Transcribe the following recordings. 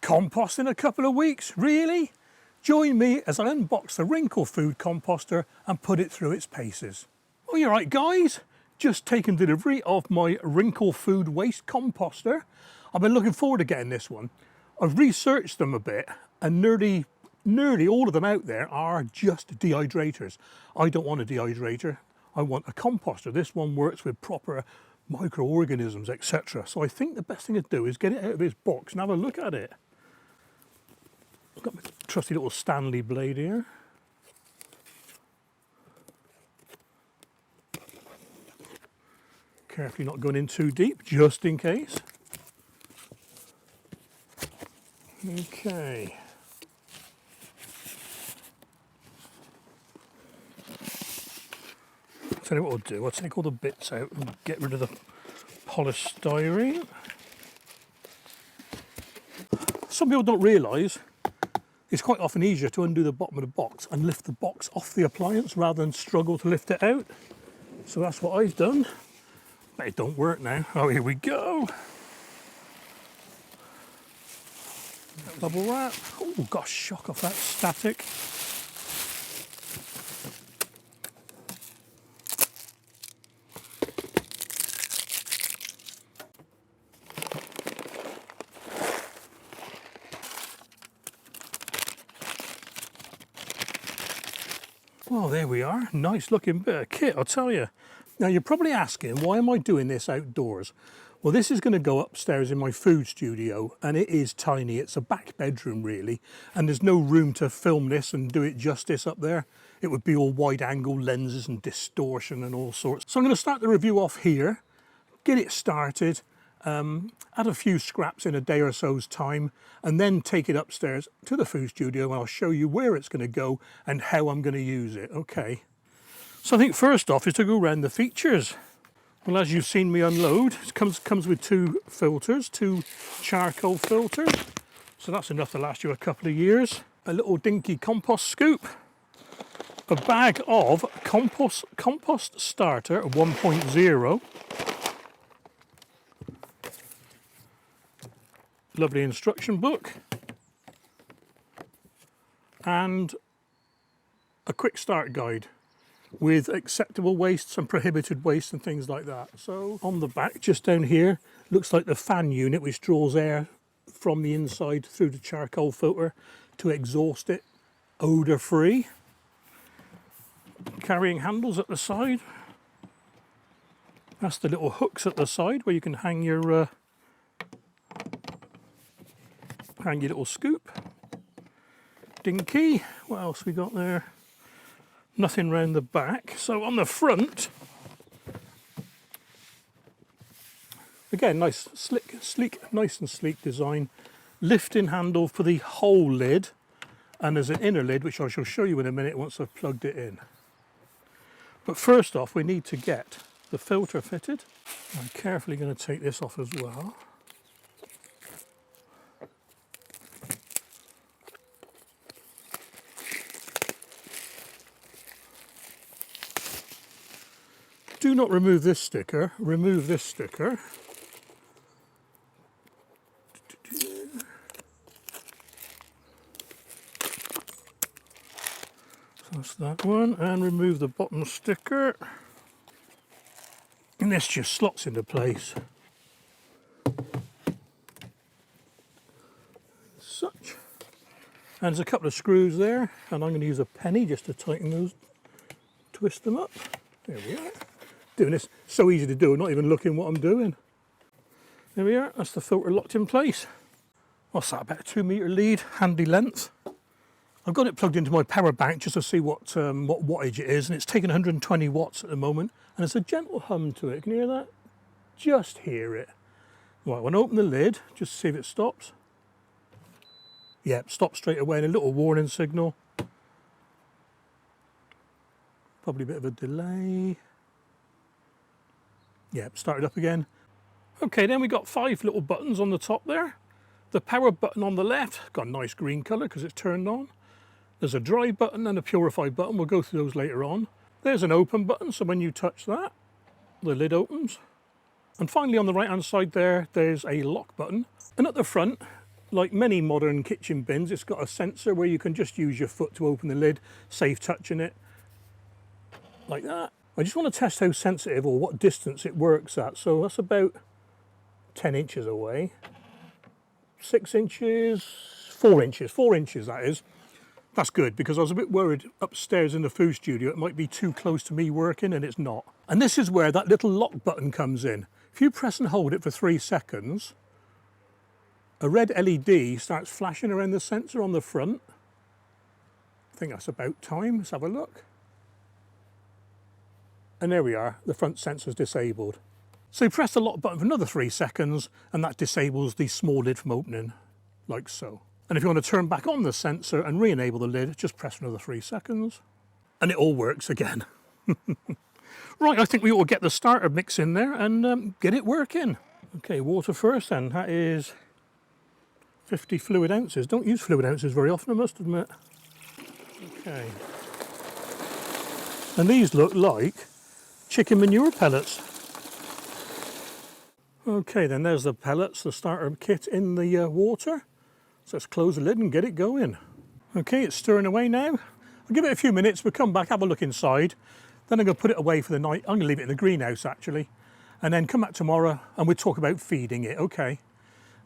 Compost in a couple of weeks, really? Join me as I unbox the Reencle Food Composter and put it through its paces. Oh, you're right, guys. Just taken delivery of my Reencle Food Waste Composter. I've been looking forward to getting this one. I've researched them a bit, and nearly all of them out there are just dehydrators. I don't want a dehydrator. I want a composter. This one works with proper microorganisms, etc. So I think the best thing to do is get it out of its box and have a look at it. I've got my trusty little Stanley blade here. Carefully not going in too deep, just in case. Okay. So what I'll do, I'll take all the bits out and get rid of the polystyrene. Some people don't realise it's quite often easier to undo the bottom of the box and lift the box off the appliance rather than struggle to lift it out. So that's what I've done. But it don't work now. Oh, here we go. Bubble wrap. Oh, got a shock off that static. Well, there we are. Nice looking bit of kit, I'll tell you. Now, you're probably asking, why am I doing this outdoors? Well, this is going to go upstairs in my food studio, and it is tiny. It's a back bedroom, really, and there's no room to film this and do it justice up there. It would be all wide-angle lenses and distortion and all sorts. So I'm going to start the review off here, get it started, add a few scraps in a day or so's time, and then take it upstairs to the food studio, and I'll show you where it's going to go and how I'm going to use it. Okay. So I think first off is to go around the features. Well, as you've seen me unload, it comes with two filters, two charcoal filters. So that's enough to last you a couple of years. A little dinky compost scoop. A bag of compost starter 1.0. Lovely instruction book. And a quick start guide with acceptable wastes and prohibited waste and things like that. So on the back, just down here, looks like the fan unit which draws air from the inside through the charcoal filter to exhaust it odour free. Carrying handles at the side. That's the little hooks at the side where you can hang your little scoop. Dinky. What else we got there? Nothing round the back. So on the front, again, nice, sleek, nice and sleek design. Lifting handle for the whole lid, and there's an inner lid which I shall show you in a minute once I've plugged it in. But first off, we need to get the filter fitted. I'm carefully going to take this off as well. Do not remove this sticker, remove this sticker. So that's that one, and remove the bottom sticker. And this just slots into place. Such. And there's a couple of screws there, and I'm going to use a penny just to tighten those, twist them up. There we are. Doing this so easy to do, not even looking what I'm doing. There we are, that's the filter locked in place. What's that, about a 2 metre lead, handy length. I've got it plugged into my power bank just to see what wattage it is, and it's taking 120 watts at the moment, and there's a gentle hum to it. Can you hear that? Just hear it. Right, I want to open the lid, just to see if it stops. Yep, stops straight away, and a little warning signal. Probably a bit of a delay. Yep, started up again. Okay, then we got 5 little buttons on the top there. The power button on the left, got a nice green colour because it's turned on. There's a dry button and a purify button. We'll go through those later on. There's an open button, so when you touch that, the lid opens. And finally on the right hand side there, there's a lock button. And at the front, like many modern kitchen bins, it's got a sensor where you can just use your foot to open the lid, save touching it, like that. I just want to test how sensitive or what distance it works at. So that's about 10 inches away. 6 inches, 4 inches, 4 inches that is. That's good, because I was a bit worried upstairs in the food studio it might be too close to me working, and it's not. And this is where that little lock button comes in. If you press and hold it for 3 seconds, a red LED starts flashing around the sensor on the front. I think that's about time. Let's have a look. And there we are, the front sensor's disabled. So you press the lock button for another 3 seconds and that disables the small lid from opening, like so. And if you want to turn back on the sensor and re-enable the lid, just press another 3 seconds and it all works again. Right, I think we ought to get the starter mix in there and get it working. Okay, water first then. That is 50 fluid ounces. Don't use fluid ounces very often, I must admit. Okay. And these look like chicken manure pellets. Okay, then there's the pellets, the starter kit in the water. So let's close the lid and get it going. Okay, it's stirring away now. I'll give it a few minutes, we'll come back, have a look inside. Then I'm going to put it away for the night. I'm going to leave it in the greenhouse actually. And then come back tomorrow and we'll talk about feeding it, okay.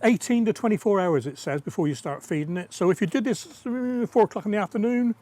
18 to 24 hours it says before you start feeding it. So if you did this 4 o'clock in the afternoon,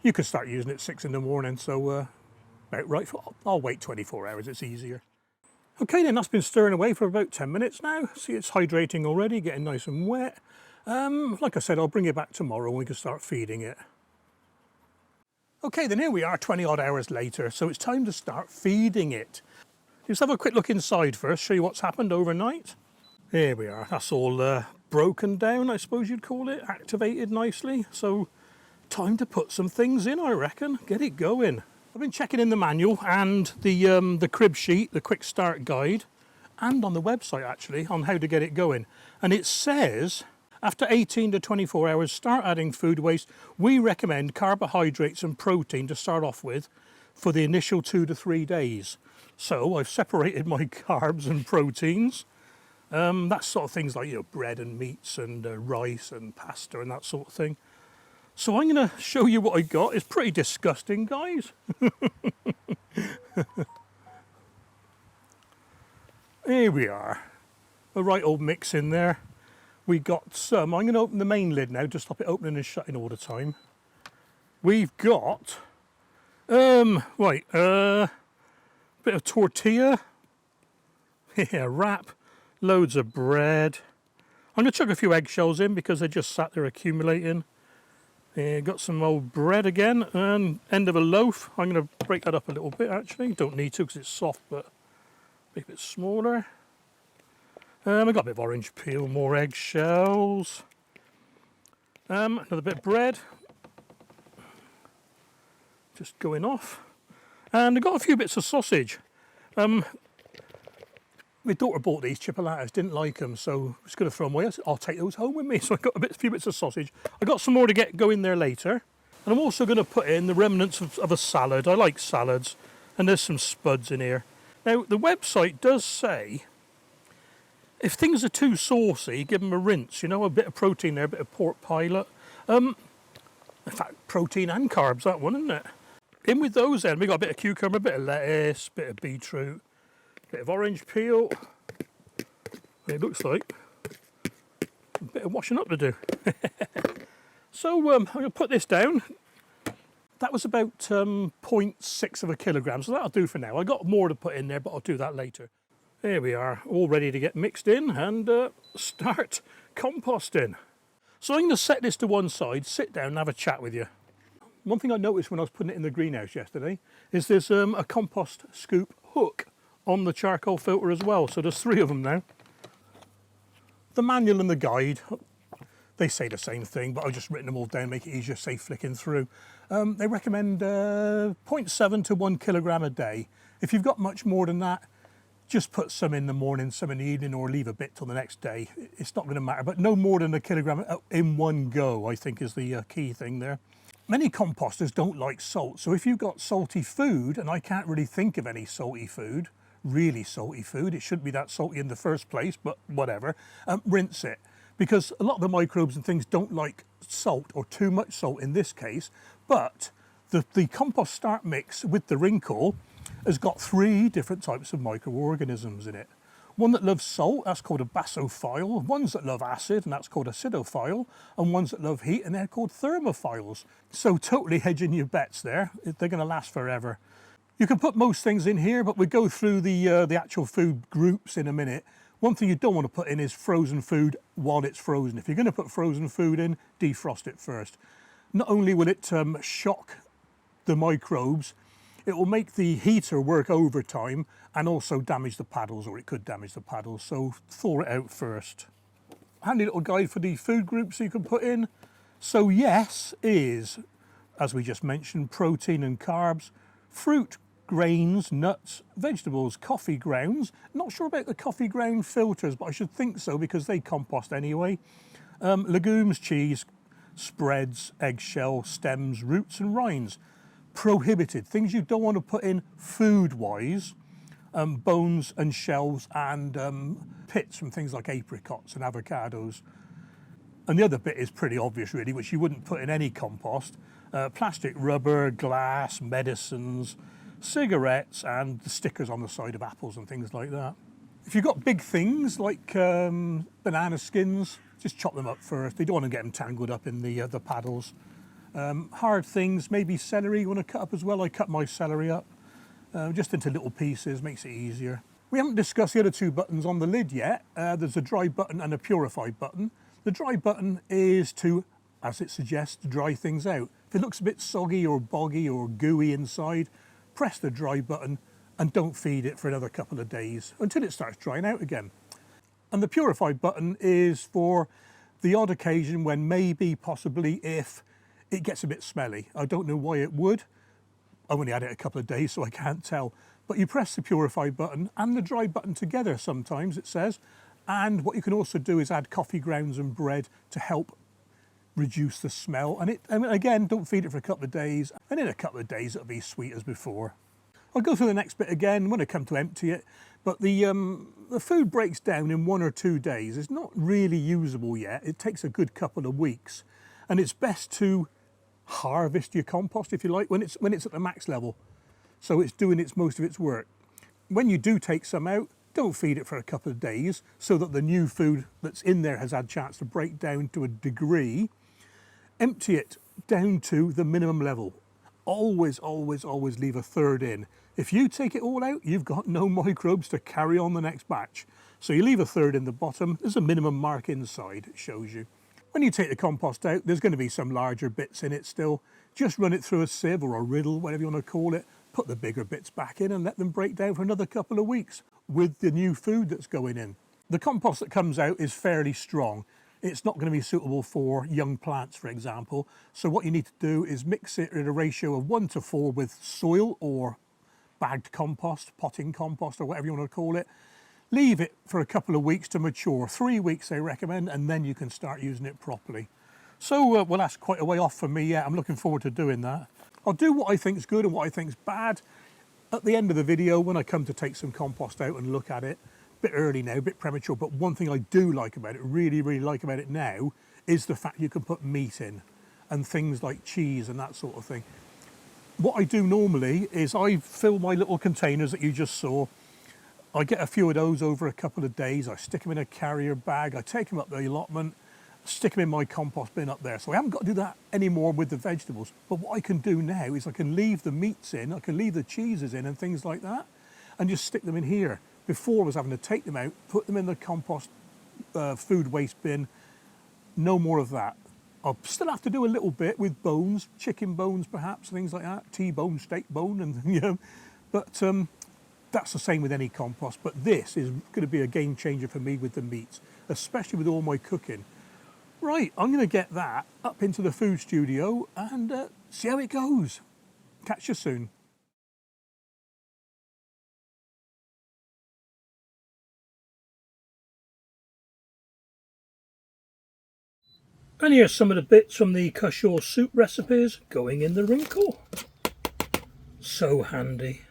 you could start using it 6 in the morning. So about right, I'll wait 24 hours, it's easier. Okay then, that's been stirring away for about 10 minutes now. See, it's hydrating already, getting nice and wet. Like I said, I'll bring it back tomorrow and we can start feeding it. Okay, then here we are 20 odd hours later, so it's time to start feeding it. Let's have a quick look inside first, show you what's happened overnight. Here we are, that's all broken down, I suppose you'd call it, activated nicely. So time to put some things in, I reckon, get it going. I've been checking in the manual and the crib sheet, the quick start guide, and on the website actually, on how to get it going. And it says, after 18 to 24 hours, start adding food waste. We recommend carbohydrates and protein to start off with for the initial 2 to 3 days. So I've separated my carbs and proteins. That's sort of things like, you know, bread and meats and rice and pasta and that sort of thing. So I'm going to show you what I got. It's pretty disgusting, guys. Here we are. A right old mix in there. We got some. I'm going to open the main lid now to stop it opening and shutting all the time. We've got, bit of tortilla. Yeah, wrap. Loads of bread. I'm going to chuck a few eggshells in because they just sat there accumulating. Got some old bread again, and end of a loaf. I'm going to break that up a little bit actually. Don't need to because it's soft, but a bit smaller. I've got a bit of orange peel, more eggshells. Another bit of bread. Just going off. And I got a few bits of sausage. My daughter bought these chipolatas, didn't like them, so I was going to throw them away. I said, I'll take those home with me. So I got a few bits of sausage. I got some more to get going there later. And I'm also going to put in the remnants of a salad. I like salads. And there's some spuds in here. Now, the website does say, if things are too saucy, give them a rinse. You know, a bit of protein there, a bit of pork pilot. In fact, protein and carbs, that one, isn't it? In with those then, we got a bit of cucumber, a bit of lettuce, a bit of beetroot. Bit of orange peel. It looks like a bit of washing up to do. So I'm going to put this down. That was about 0.6 of a kilogram, so that'll do for now. I got more to put in there, but I'll do that later. There we are, all ready to get mixed in and start composting. So I'm going to set this to one side, sit down and have a chat with you. One thing I noticed when I was putting it in the greenhouse yesterday is there's a compost scoop hook on the charcoal filter as well, so there's 3 of them now. The manual and the guide, they say the same thing, but I've just written them all down, make it easier, safe flicking through. They recommend 0.7 to 1 kilogram a day. If you've got much more than that, just put some in the morning, some in the evening, or leave a bit till the next day. It's not going to matter, but no more than a kilogram in one go, I think is the key thing there. Many composters don't like salt, so if you've got salty food, and I can't really think of any salty food, really salty food, it shouldn't be that salty in the first place, but whatever, rinse it. because a lot of the microbes and things don't like salt, or too much salt in this case. But the compost start mix with the Reencle has got 3 different types of microorganisms in it. One that loves salt, that's called a basophile. Ones that love acid, and that's called acidophile. And ones that love heat, and they're called thermophiles. So totally hedging your bets there. They're going to last forever. You can put most things in here, but we go through the actual food groups in a minute. One thing you don't want to put in is frozen food while it's frozen. If you're going to put frozen food in, defrost it first. Not only will it shock the microbes, it will make the heater work overtime and also damage the paddles, or it could damage the paddles, so thaw it out first. Handy little guide for the food groups you can put in. So yes is, as we just mentioned, protein and carbs, fruit, grains, nuts, vegetables, coffee grounds. Not sure about the coffee ground filters, but I should think so because they compost anyway. Legumes, cheese, spreads, eggshell, stems, roots and rinds. Prohibited, things you don't want to put in food-wise, bones and shells and pits from things like apricots and avocados. And the other bit is pretty obvious really, which you wouldn't put in any compost. Plastic, rubber, glass, medicines, cigarettes and the stickers on the side of apples and things like that. If you've got big things like banana skins, just chop them up first. You don't want to get them tangled up in the paddles. Hard things, maybe celery you want to cut up as well. I cut my celery up just into little pieces, makes it easier. We haven't discussed the other 2 buttons on the lid yet. There's a dry button and a purify button. The dry button is to, as it suggests, dry things out. If it looks a bit soggy or boggy or gooey inside, press the dry button and don't feed it for another couple of days until it starts drying out again. And the purify button is for the odd occasion when maybe, possibly, if it gets a bit smelly. I don't know why it would. I've only had it a couple of days, so I can't tell. But you press the purify button and the dry button together sometimes, it says. And what you can also do is add coffee grounds and bread to help reduce the smell. And again, don't feed it for a couple of days. And in a couple of days, it'll be sweet as before. I'll go through the next bit again when I come to empty it. But the food breaks down in 1 or 2 days. It's not really usable yet. It takes a good couple of weeks. And it's best to harvest your compost, if you like, when it's at the max level. So it's doing most of its work. When you do take some out, don't feed it for a couple of days so that the new food that's in there has had a chance to break down to a degree. Empty it down to the minimum level. Always, always, always leave a third in. If you take it all out, you've got no microbes to carry on the next batch. So you leave a third in the bottom. There's a minimum mark inside, it shows you. When you take the compost out, there's going to be some larger bits in it still. Just run it through a sieve or a riddle, whatever you want to call it. Put the bigger bits back in and let them break down for another couple of weeks with the new food that's going in. The compost that comes out is fairly strong. It's not going to be suitable for young plants, for example. So what you need to do is mix it in a ratio of 1 to 4 with soil or bagged compost, potting compost or whatever you want to call it. Leave it for a couple of weeks to mature, 3 weeks I recommend, and then you can start using it properly. So well, that's quite a way off for me yet. I'm looking forward to doing that. I'll do what I think's good and what I think's bad at the end of the video when I come to take some compost out and look at it. A bit early now, a bit premature, but one thing I do like about it, really, really like about it now, is the fact you can put meat in and things like cheese and that sort of thing. What I do normally is I fill my little containers that you just saw. I get a few of those over a couple of days. I stick them in a carrier bag. I take them up the allotment, stick them in my compost bin up there. So I haven't got to do that anymore with the vegetables. But what I can do now is I can leave the meats in, I can leave the cheeses in and things like that, and just stick them in here. Before I was having to take them out, put them in the compost food waste bin. No more of that. I'll still have to do a little bit with bones, chicken bones perhaps, things like that, T-bone, steak bone, and you know, but that's the same with any compost. But this is going to be a game changer for me with the meats, especially with all my cooking. Right, I'm going to get that up into the food studio and see how it goes. Catch you soon. And here's some of the bits from the Cushaw soup recipes going in the Reencle. So handy.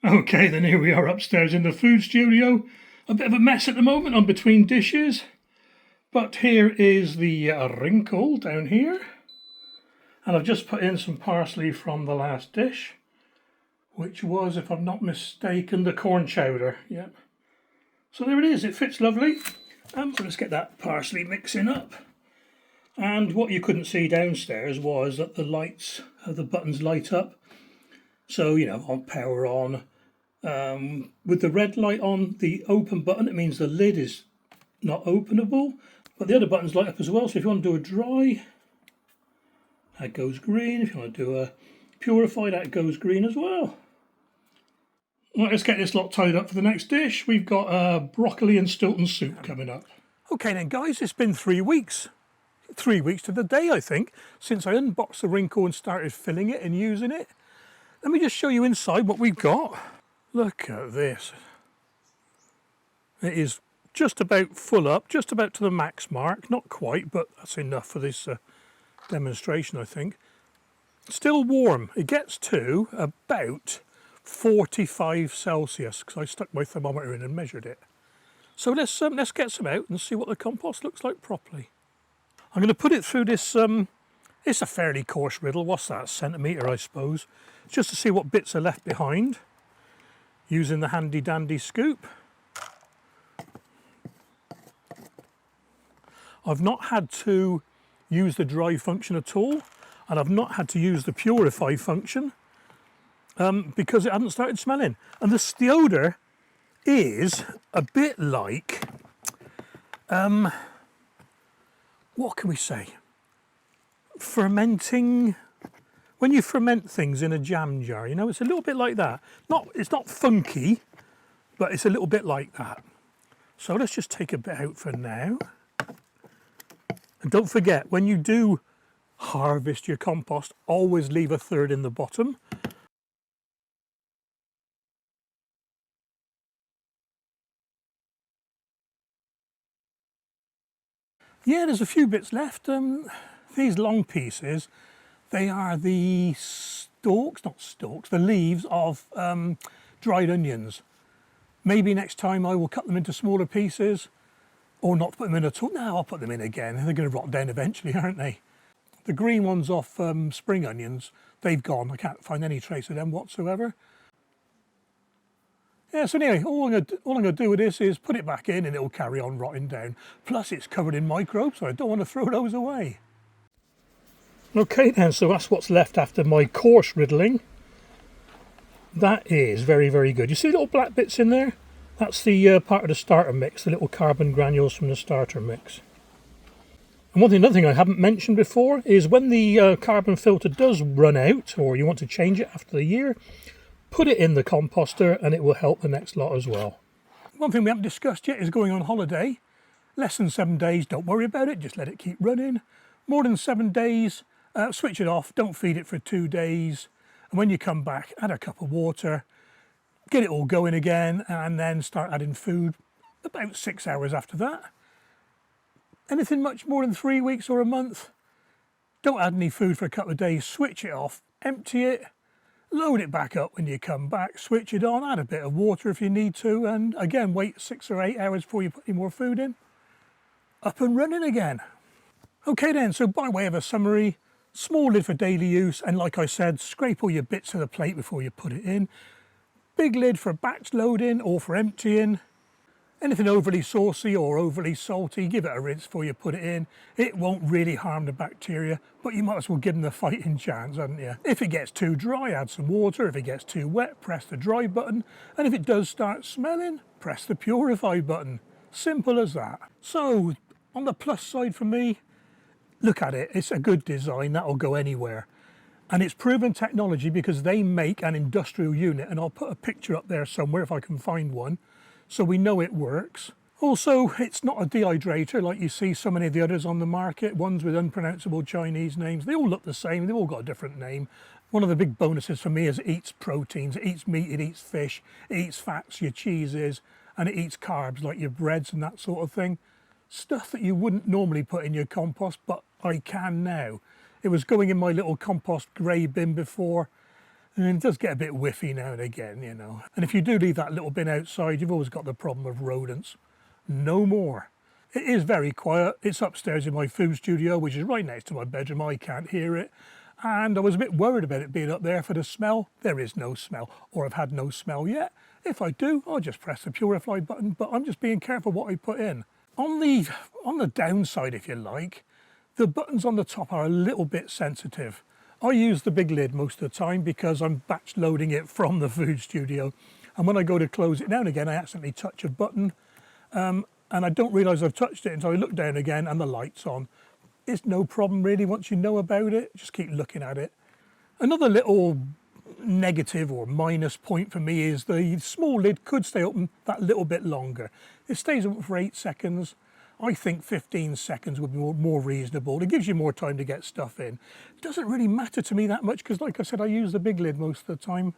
Okay, then here we are upstairs in the food studio. A bit of a mess at the moment. I'm between dishes. But here is the Reencle down here. And I've just put in some parsley from the last dish, which was, if I'm not mistaken, the corn chowder. Yep. So there it is. It fits lovely. So let's get that parsley mixing up. And what you couldn't see downstairs was that the lights, the buttons light up. So, you know, on power on. With the red light on the open button, it means the lid is not openable. But the other buttons light up as well. So if you want to do a dry, that goes green. If you want to do a purify, that goes green as well. Right, let's get this lot tied up for the next dish. We've got broccoli and Stilton soup coming up. Okay then guys, it's been 3 weeks. 3 weeks to the day, I think, since I unboxed the Reencle and started filling it and using it. Let me just show you inside what we've got. Look at this. It is just about full up, just about to the max mark. Not quite, but that's enough for this demonstration, I think. Still warm. It gets to about 45 Celsius because I stuck my thermometer in and measured it. So let's get some out and see what the compost looks like properly. I'm going to put it through this, it's a fairly coarse riddle, what's that, a centimetre I suppose, just to see what bits are left behind, using the handy dandy scoop. I've not had to use the dry function at all, and I've not had to use the purify function because it hadn't started smelling. And the odour is a bit like, what can we say? Fermenting. When you ferment things in a jam jar, you know, it's a little bit like that. It's not funky, but it's a little bit like that. So let's just take a bit out for now. And don't forget, when you do harvest your compost, always leave a third in the bottom. Yeah, there's a few bits left. These long pieces, they are the the leaves of dried onions. Maybe next time I will cut them into smaller pieces, or not put them in at all. No, I'll put them in again. They're going to rot down eventually, aren't they? The green ones off spring onions, they've gone. I can't find any trace of them whatsoever. Yeah, so anyway, all I'm going to do with this is put it back in and it'll carry on rotting down. Plus it's covered in microbes, so I don't want to throw those away. Okay then, so that's what's left after my coarse riddling. That is very, very good. You see little black bits in there? That's the part of the starter mix, the little carbon granules from the starter mix. And another thing I haven't mentioned before is when the carbon filter does run out, or you want to change it after the year, put it in the composter and it will help the next lot as well. One thing we haven't discussed yet is going on holiday. Less than 7 days, don't worry about it, just let it keep running. More than 7 days, switch it off, don't feed it for 2 days. And when you come back, add a cup of water, get it all going again, and then start adding food about 6 hours after that. Anything much more than 3 weeks or a month, don't add any food for a couple of days, switch it off, empty it, load it back up when you come back, switch it on, add a bit of water if you need to, and again, wait 6 or 8 hours before you put any more food in. Up and running again. Okay then, so by way of a summary, small lid for daily use, and like I said, scrape all your bits to the plate before you put it in. Big lid for batch loading or for emptying. Anything overly saucy or overly salty, give it a rinse before you put it in. It won't really harm the bacteria, but you might as well give them the fighting chance, haven't you? If it gets too dry, add some water. If it gets too wet, press the dry button. And if it does start smelling, press the purify button. Simple as that. So, on the plus side for me, look at it. It's a good design. That'll go anywhere. And it's proven technology because they make an industrial unit, and I'll put a picture up there somewhere if I can find one, so we know it works. Also, it's not a dehydrator like you see so many of the others on the market, ones with unpronounceable Chinese names. They all look the same, they've all got a different name. One of the big bonuses for me is it eats proteins, it eats meat, it eats fish, it eats fats, your cheeses, and it eats carbs like your breads and that sort of thing. Stuff that you wouldn't normally put in your compost, but I can now. It was going in my little compost grey bin before, And it does get a bit whiffy now and again, you know. And if you do leave that little bin outside, you've always got the problem of rodents. No more. It is very quiet. It's upstairs in my food studio, which is right next to my bedroom. I can't hear it. And I was a bit worried about it being up there for the smell. There is no smell, or I've had no smell yet. If I do, I'll just press the purify button, but I'm just being careful what I put in. On the downside, if you like, the buttons on the top are a little bit sensitive. I use the big lid most of the time because I'm batch loading it from the food studio. And when I go to close it now and again, I accidentally touch a button and I don't realise I've touched it until I look down again and the light's on. It's no problem really once you know about it, just keep looking at it. Another little negative or minus point for me is the small lid could stay open that little bit longer. It stays open for 8 seconds. I think 15 seconds would be more reasonable. It gives you more time to get stuff in. It doesn't really matter to me that much because, like I said, I use the big lid most of the time.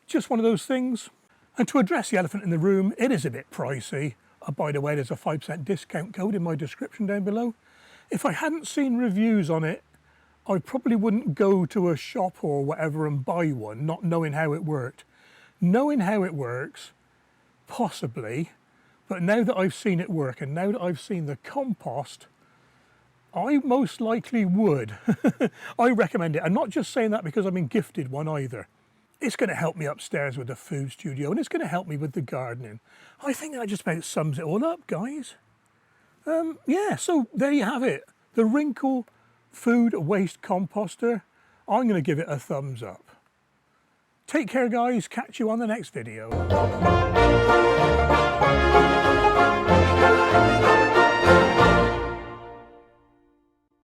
Just one of those things. And to address the elephant in the room, it is a bit pricey. By the way, there's a 5% discount code in my description down below. If I hadn't seen reviews on it, I probably wouldn't go to a shop or whatever and buy one, not knowing how it worked. Knowing how it works, possibly, but now that I've seen it work and now that I've seen the compost, I most likely would. I recommend it. I'm not just saying that because I've been gifted one either. It's going to help me upstairs with the food studio and it's going to help me with the gardening. I think that just about sums it all up, guys. Yeah, so there you have it. The Reencle Food Waste Composter. I'm going to give it a thumbs up. Take care, guys. Catch you on the next video.